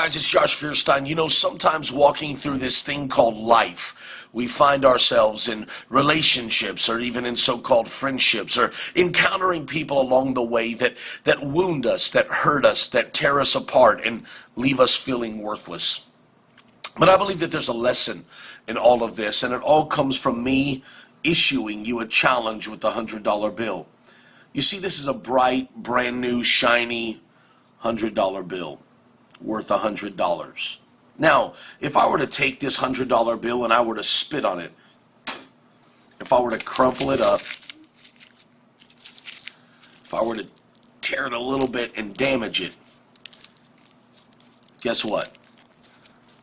guys? It's Josh Fierstein. You know, sometimes walking through this thing called life, we find ourselves in relationships or even in so-called friendships or encountering people along the way that wound us, that hurt us, that tear us apart and leave us feeling worthless. But I believe that there's a lesson in all of this, and it all comes from me issuing you a challenge with the $100 bill. You see, this is a bright, brand new, shiny $100 bill worth $100. Now, if I were to take this $100 bill and I were to spit on it, if I were to crumple it up, if I were to tear it a little bit and damage it, guess what?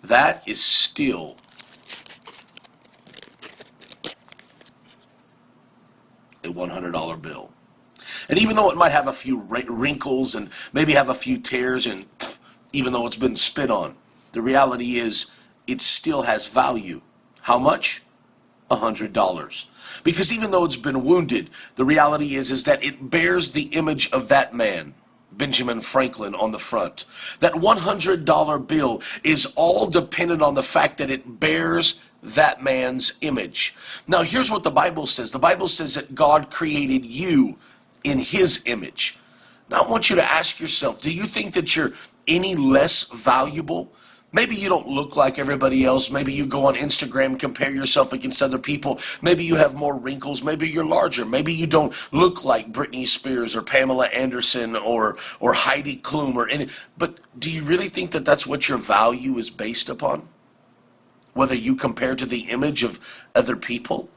That is still a $100 bill. And even though it might have a few wrinkles and maybe have a few tears, and even though it's been spit on, the reality is it still has value. How much? $100. Because even though it's been wounded, the reality is that it bears the image of that man, Benjamin Franklin, on the front. That $100 bill is all dependent on the fact that it bears that man's image. Now, here's what the Bible says. The Bible says that God created you in his image. Now, I want you to ask yourself, do you think that you're any less valuable? Maybe you don't look like everybody else. Maybe you go on Instagram, compare yourself against other people. Maybe you have more wrinkles. Maybe you're larger. Maybe you don't look like Britney Spears or Pamela Anderson or Heidi Klum or any. But do you really think that that's what your value is based upon? Whether you compare to the image of other people?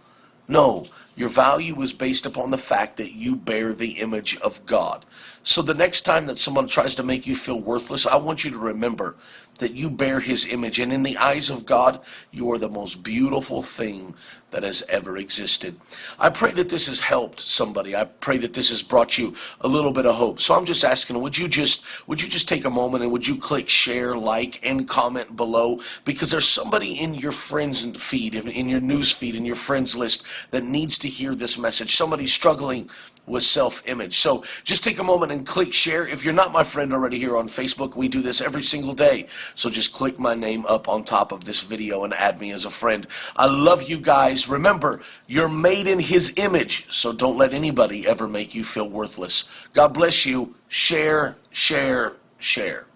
No, your value is based upon the fact that you bear the image of God. So the next time that someone tries to make you feel worthless, I want you to remember that you bear his image. And in the eyes of God, you are the most beautiful thing that has ever existed. I pray that this has helped somebody. I pray that this has brought you a little bit of hope. So I'm just asking, would you just take a moment and would you click share, like, and comment below? Because there's somebody in your friends feed, in your news feed, in your friends list that needs to hear this message. Somebody struggling with self-image. So just take a moment and click share. If you're not my friend already here on Facebook, we do this every single day. So just click my name up on top of this video and add me as a friend. I love you guys. Remember, you're made in his image, so don't let anybody ever make you feel worthless. God bless you. Share, share, share.